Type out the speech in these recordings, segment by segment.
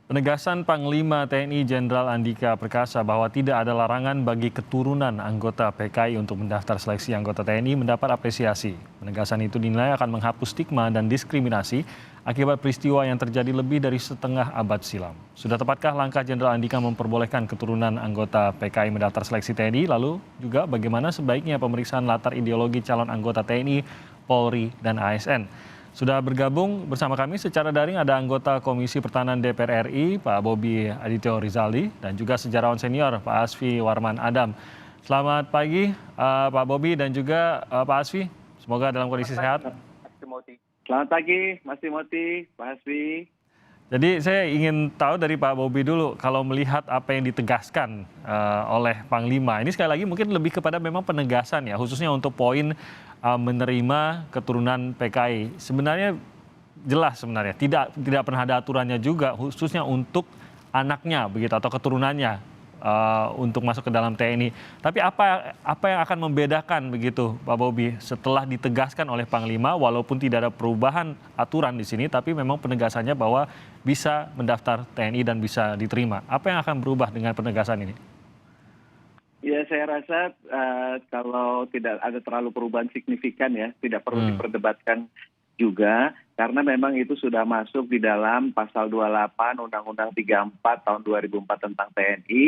Penegasan Panglima TNI Jenderal Andika Perkasa bahwa tidak ada larangan bagi keturunan anggota PKI untuk mendaftar seleksi anggota TNI mendapat apresiasi. Penegasan itu dinilai akan menghapus stigma dan diskriminasi akibat peristiwa yang terjadi lebih dari setengah abad silam. Sudah tepatkah langkah Jenderal Andika memperbolehkan keturunan anggota PKI mendaftar seleksi TNI? Lalu juga bagaimana sebaiknya pemeriksaan latar ideologi calon anggota TNI, Polri, dan ASN? Sudah bergabung bersama kami secara daring ada anggota Komisi Pertahanan DPR RI, Pak Bobi Adityo Rizaldi, dan juga sejarawan senior, Pak Asfi Warman Adam. Selamat pagi, Pak Bobi dan juga Pak Asfi. Semoga dalam kondisi sehat. Selamat pagi, Mas Timothy, Pak Asfi. Jadi saya ingin tahu dari Pak Bobi dulu, kalau melihat apa yang ditegaskan oleh Panglima, ini sekali lagi mungkin lebih kepada memang penegasan ya, khususnya untuk poin menerima keturunan PKI. Sebenarnya jelas sebenarnya, tidak pernah ada aturannya juga, khususnya untuk anaknya begitu atau keturunannya untuk masuk ke dalam TNI. Tapi apa yang akan membedakan begitu, Pak Bobi, setelah ditegaskan oleh Panglima, walaupun tidak ada perubahan aturan di sini, tapi memang penegasannya bahwa bisa mendaftar TNI dan bisa diterima. Apa yang akan berubah dengan penegasan ini? Ya, saya rasa kalau tidak ada terlalu perubahan signifikan ya, tidak perlu diperdebatkan juga, karena memang itu sudah masuk di dalam pasal 28 Undang-Undang 34 tahun 2004 tentang TNI,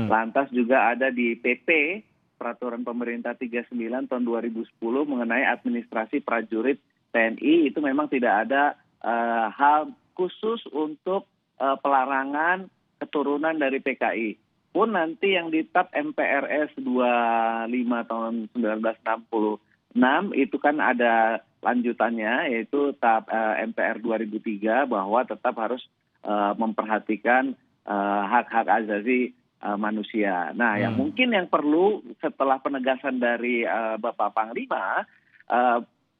lantas juga ada di PP, Peraturan Pemerintah 39 tahun 2010 mengenai administrasi prajurit TNI, itu memang tidak ada hal khusus untuk pelarangan keturunan dari PKI. Pun nanti yang di TAP MPRS 25 tahun 1966 itu kan ada lanjutannya, yaitu TAP MPR 2003 bahwa tetap harus memperhatikan hak-hak asasi manusia. Nah, yang mungkin yang perlu setelah penegasan dari Bapak Panglima,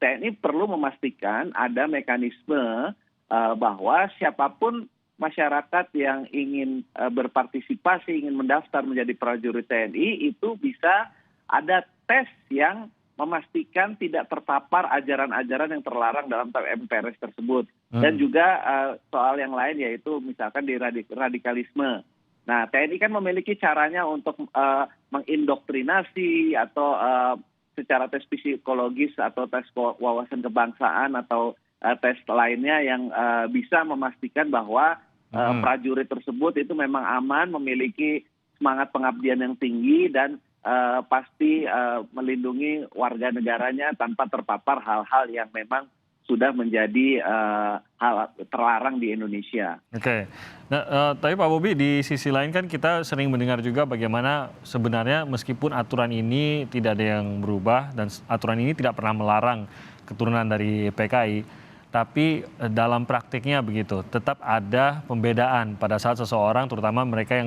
TNI perlu memastikan ada mekanisme bahwa siapapun masyarakat yang ingin berpartisipasi, ingin mendaftar menjadi prajurit TNI, itu bisa ada tes yang memastikan tidak terpapar ajaran-ajaran yang terlarang dalam MPRS tersebut. Dan juga soal yang lain, yaitu misalkan di radikalisme. Nah, TNI kan memiliki caranya untuk mengindoktrinasi atau secara tes psikologis atau tes wawasan kebangsaan atau tes lainnya yang bisa memastikan bahwa prajurit tersebut itu memang aman, memiliki semangat pengabdian yang tinggi, dan pasti melindungi warga negaranya tanpa terpapar hal-hal yang memang sudah menjadi hal terlarang di Indonesia. Oke. Nah, tapi Pak Bobi, di sisi lain kan kita sering mendengar juga bagaimana sebenarnya meskipun aturan ini tidak ada yang berubah dan aturan ini tidak pernah melarang keturunan dari PKI, tapi dalam praktiknya begitu, tetap ada pembedaan pada saat seseorang, terutama mereka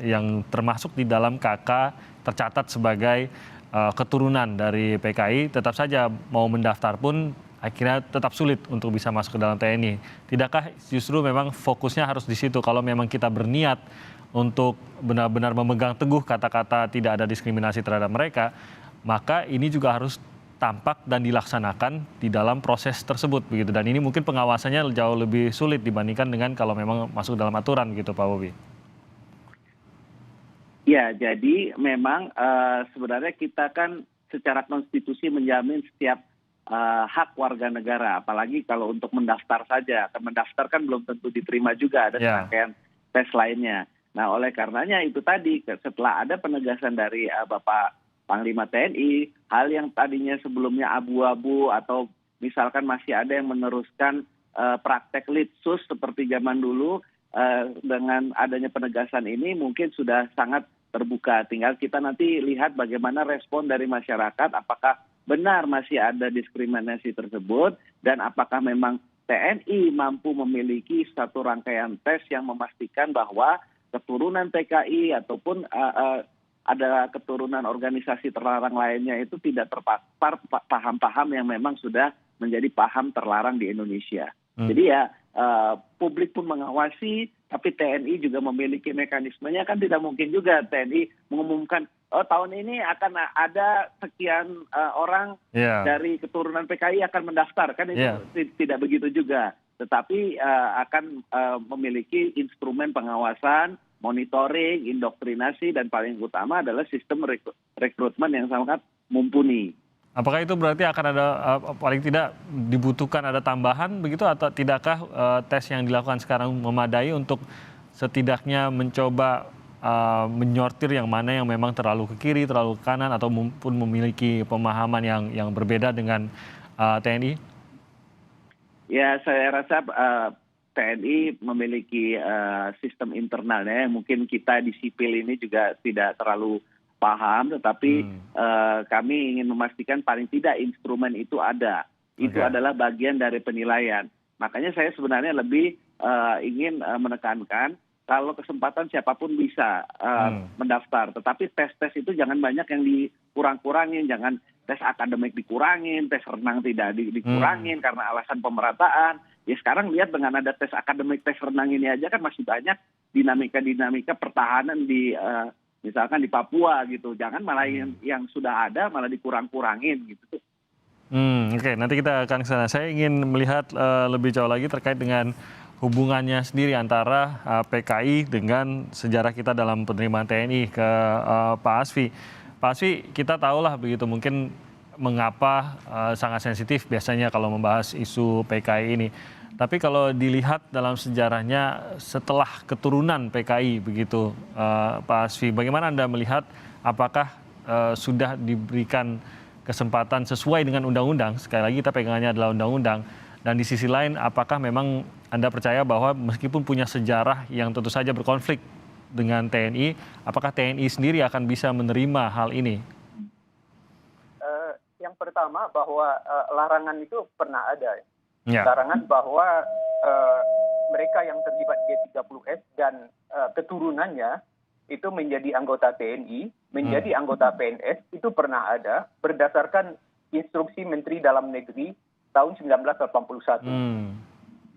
yang termasuk di dalam KK tercatat sebagai keturunan dari PKI, tetap saja mau mendaftar pun akhirnya tetap sulit untuk bisa masuk ke dalam TNI. Tidakkah justru memang fokusnya harus di situ, kalau memang kita berniat untuk benar-benar memegang teguh kata-kata tidak ada diskriminasi terhadap mereka, maka ini juga harus tampak dan dilaksanakan di dalam proses tersebut begitu, dan ini mungkin pengawasannya jauh lebih sulit dibandingkan dengan kalau memang masuk dalam aturan gitu, Pak Bobi. Ya, jadi memang sebenarnya kita kan secara konstitusi menjamin setiap hak warga negara, apalagi kalau untuk mendaftar saja. Mendaftar kan belum tentu diterima juga, ada serangkaian tes lainnya. Nah, oleh karenanya itu tadi, setelah ada penegasan dari Bapak Panglima TNI, hal yang tadinya sebelumnya abu-abu atau misalkan masih ada yang meneruskan praktek litsus seperti zaman dulu, dengan adanya penegasan ini mungkin sudah sangat terbuka. Tinggal kita nanti lihat bagaimana respon dari masyarakat, apakah benar masih ada diskriminasi tersebut, dan apakah memang TNI mampu memiliki satu rangkaian tes yang memastikan bahwa keturunan PKI ataupun ada keturunan organisasi terlarang lainnya itu tidak terpapar paham-paham yang memang sudah menjadi paham terlarang di Indonesia. Jadi ya publik pun mengawasi, tapi TNI juga memiliki mekanismenya. Kan tidak mungkin juga TNI mengumumkan, tahun ini akan ada sekian orang dari keturunan PKI akan mendaftar. Kan itu tidak begitu juga. tetapi akan memiliki instrumen pengawasan, monitoring, indoktrinasi, dan paling utama adalah sistem rekrutmen yang sangat mumpuni. Apakah itu berarti akan ada paling tidak dibutuhkan ada tambahan begitu, atau tidakkah tes yang dilakukan sekarang memadai untuk setidaknya mencoba menyortir yang mana yang memang terlalu ke kiri, terlalu ke kanan, atau pun memiliki pemahaman yang berbeda dengan TNI? Ya, saya rasa TNI memiliki sistem internalnya. Mungkin kita di sipil ini juga tidak terlalu paham, tetapi kami ingin memastikan paling tidak instrumen itu ada. Itu adalah bagian dari penilaian. Makanya saya sebenarnya lebih ingin menekankan kalau kesempatan siapapun bisa mendaftar. Tetapi tes-tes itu jangan banyak yang dikurang-kurangin, jangan tes akademik dikurangin, tes renang tidak dikurangin karena alasan pemerataan. Ya sekarang lihat dengan ada tes akademik, tes renang ini aja kan masih banyak dinamika-dinamika pertahanan di misalkan di Papua gitu. Jangan malah yang sudah ada malah dikurang-kurangin gitu. Oke, nanti kita akan ke sana. Saya ingin melihat lebih jauh lagi terkait dengan hubungannya sendiri antara PKI dengan sejarah kita dalam penerimaan TNI ke Pak Asfi. Pak Asfi, kita tahulah begitu mungkin mengapa sangat sensitif biasanya kalau membahas isu PKI ini. Tapi kalau dilihat dalam sejarahnya setelah keturunan PKI begitu, Pak Asfi, bagaimana Anda melihat apakah sudah diberikan kesempatan sesuai dengan undang-undang? Sekali lagi kita pegangannya adalah undang-undang. Dan di sisi lain, apakah memang Anda percaya bahwa meskipun punya sejarah yang tentu saja berkonflik dengan TNI, apakah TNI sendiri akan bisa menerima hal ini? Yang pertama bahwa larangan itu pernah ada. Ya. Larangan bahwa mereka yang terlibat G30S dan keturunannya itu menjadi anggota TNI, menjadi anggota PNS, itu pernah ada berdasarkan instruksi Menteri Dalam Negeri tahun 1981.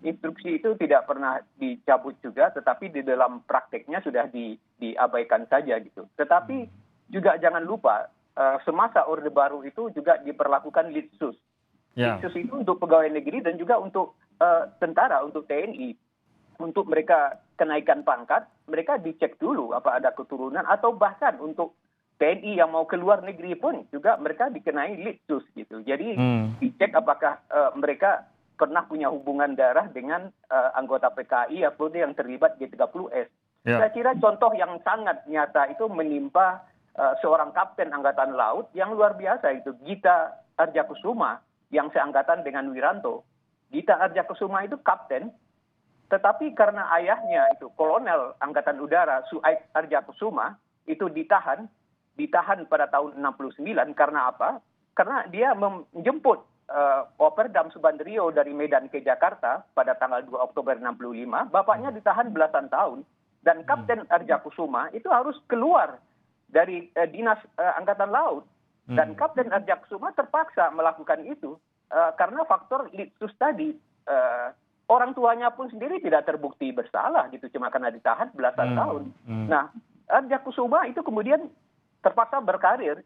Instruksi itu tidak pernah dicabut juga, tetapi di dalam prakteknya sudah diabaikan saja gitu. Tetapi juga jangan lupa, semasa Orde Baru itu juga diperlakukan Litsus. Ya. Litsus itu untuk pegawai negeri dan juga untuk tentara, untuk TNI. Untuk mereka kenaikan pangkat, mereka dicek dulu apa ada keturunan, atau bahkan untuk TNI yang mau keluar negeri pun juga mereka dikenai Litsus gitu. Jadi dicek apakah mereka pernah punya hubungan darah dengan anggota PKI atau yang terlibat G30S. Ya. Saya kira contoh yang sangat nyata itu menimpa seorang kapten Angkatan Laut yang luar biasa itu, Gita Arjakusuma, yang seangkatan dengan Wiranto. Gita Arjakusuma itu kapten, tetapi karena ayahnya itu kolonel Angkatan Udara Suaib Arjakusuma itu ditahan pada tahun 69 karena apa? Karena dia menjemput Operdam Subandrio dari Medan ke Jakarta pada tanggal 2 Oktober 65, bapaknya ditahan belasan tahun, dan Kapten Arjakusuma itu harus keluar dari dinas Angkatan Laut, dan Kapten Arjakusuma terpaksa melakukan itu karena faktor Litsus tadi. Orang tuanya pun sendiri tidak terbukti bersalah gitu, cuma karena ditahan belasan tahun. Nah, Arjakusuma itu kemudian terpaksa berkarir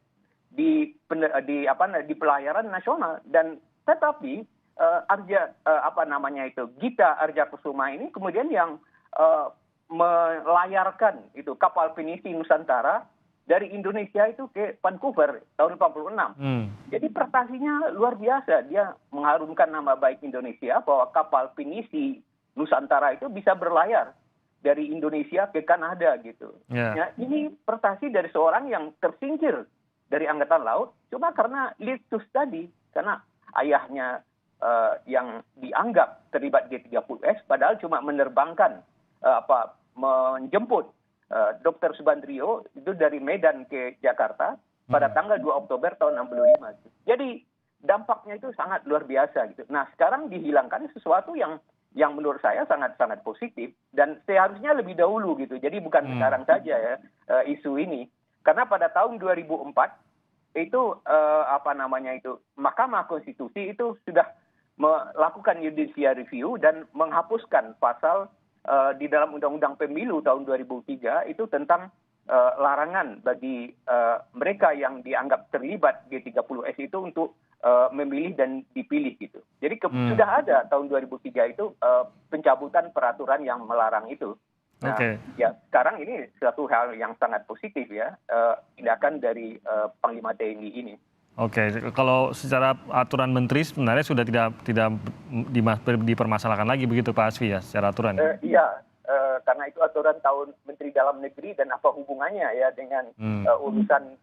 di pelayaran nasional, dan tetapi Gita Arjakusuma ini kemudian yang melayarkan itu kapal pinisi Nusantara dari Indonesia itu ke Vancouver tahun 46. Jadi prestasinya luar biasa, dia mengharumkan nama baik Indonesia bahwa kapal pinisi Nusantara itu bisa berlayar dari Indonesia ke Kanada gitu. Ya, ini prestasi dari seorang yang tersingkir dari Angkatan Laut cuma karena Litsus tadi, karena ayahnya yang dianggap terlibat G30S padahal cuma menerbangkan menjemput Dr. Subandrio itu dari Medan ke Jakarta pada tanggal 2 Oktober tahun 65. Jadi dampaknya itu sangat luar biasa gitu. Nah, sekarang dihilangkan sesuatu yang menurut saya sangat positif dan seharusnya lebih dahulu gitu. Jadi bukan sekarang saja ya isu ini. Karena pada tahun 2004 itu Mahkamah Konstitusi itu sudah melakukan judicial review dan menghapuskan pasal di dalam Undang-Undang Pemilu tahun 2003 itu tentang larangan bagi mereka yang dianggap terlibat G30S itu untuk memilih dan dipilih gitu. Jadi sudah ada tahun 2003 itu pencabutan peraturan yang melarang itu. Nah, ya sekarang ini suatu hal yang sangat positif ya, tindakan dari Panglima TNI ini. Oke, kalau secara aturan menteri sebenarnya sudah tidak dipermasalahkan lagi begitu Pak Asfi ya, secara aturan? Iya, karena itu aturan tahun Menteri Dalam Negeri dan apa hubungannya ya dengan urusan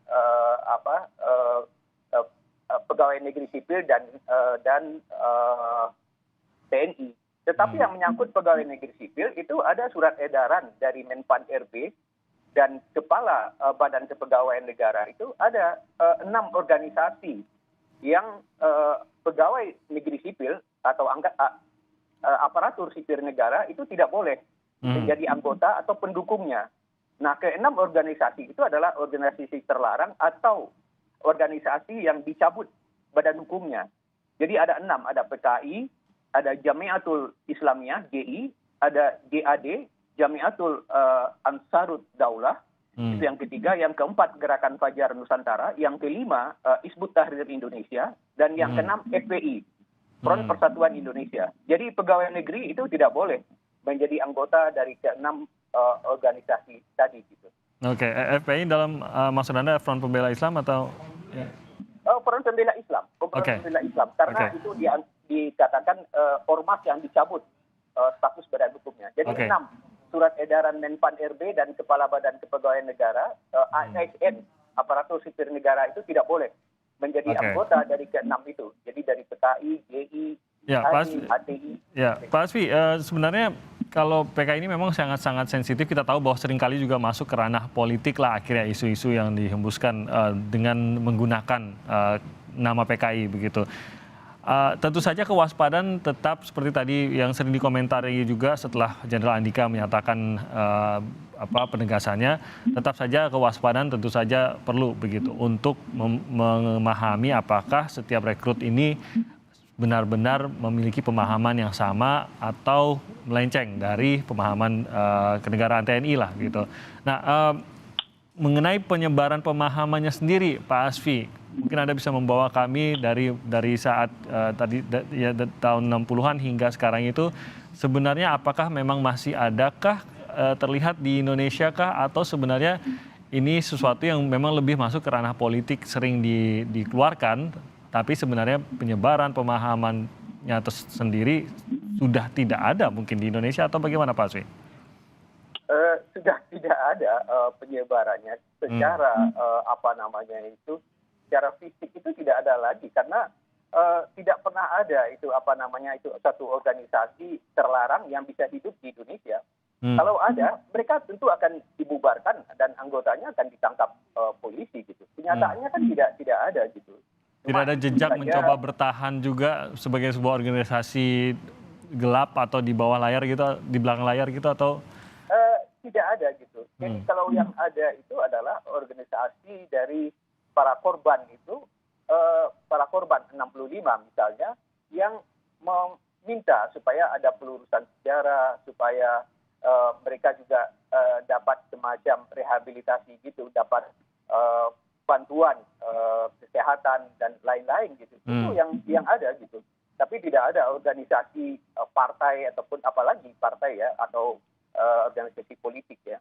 pegawai negeri sipil dan TNI. Tetapi yang menyangkut pegawai negeri sipil itu ada surat edaran dari Menpan RB dan Kepala Badan Kepegawaian Negara itu ada 6 organisasi yang pegawai negeri sipil atau aparatur sipil negara itu tidak boleh menjadi anggota atau pendukungnya. Nah, ke-6 organisasi itu adalah organisasi terlarang atau organisasi yang dicabut badan hukumnya. Jadi ada 6, ada PKI, ada Jamiatul Islamiyah, GI, ada JAD, Jamiatul Ansarut Daulah, itu yang ketiga, yang keempat Gerakan Fajar Nusantara, yang kelima Hizbut Tahrir Indonesia, dan yang keenam FPI, Front Persatuan Indonesia. Jadi pegawai negeri itu tidak boleh menjadi anggota dari ke-6 organisasi tadi gitu. Oke, FPI dalam maksud Anda Front Pembela Islam atau? Ya. Front Pembela Islam, Pembela Islam, karena itu dikatakan ormas yang dicabut status badan hukumnya. Jadi 6 surat edaran Menpan RB dan Kepala Badan Kepegawaian Negara, ASN, aparatur sipil negara itu tidak boleh menjadi anggota dari ke-6 itu. Jadi dari PKI, GI, HTI. Ya, Pak Asfi, sebenarnya kalau PKI ini memang sangat-sangat sensitif, kita tahu bahwa seringkali juga masuk ke ranah politik lah akhirnya isu-isu yang dihembuskan dengan menggunakan nama PKI begitu. Tentu saja kewaspadaan tetap seperti tadi yang sering dikomentari juga setelah Jenderal Andika menyatakan penegasannya, tetap saja kewaspadaan tentu saja perlu begitu untuk memahami apakah setiap rekrut ini benar-benar memiliki pemahaman yang sama atau melenceng dari pemahaman kenegaraan TNI lah gitu. Nah, mengenai penyebaran pemahamannya sendiri, Pak Asfi, mungkin Anda bisa membawa kami dari saat tahun 60-an hingga sekarang itu sebenarnya apakah memang masih adakah terlihat di Indonesia kah atau sebenarnya ini sesuatu yang memang lebih masuk ke ranah politik sering dikeluarkan tapi sebenarnya penyebaran pemahamannya sendiri sudah tidak ada mungkin di Indonesia atau bagaimana Pak Asfi? Sudah tidak ada penyebarannya secara secara fisik itu tidak ada lagi karena tidak pernah ada itu satu organisasi terlarang yang bisa hidup di Indonesia. Kalau ada, mereka tentu akan dibubarkan dan anggotanya akan ditangkap polisi gitu. Kenyataannya kan tidak ada gitu. Tidak ada jejak mencoba bertahan juga sebagai sebuah organisasi gelap atau di bawah layar gitu, di belakang layar gitu atau? Tidak ada gitu. Jadi kalau yang ada itu adalah organisasi dari para korban itu, para korban 65 misalnya, yang meminta supaya ada pelurusan sejarah, supaya mereka juga dapat semacam rehabilitasi gitu, dapat bantuan kesehatan dan lain-lain gitu. Itu yang ada gitu. Tapi tidak ada organisasi partai ataupun apalagi partai ya atau organisasi politik ya.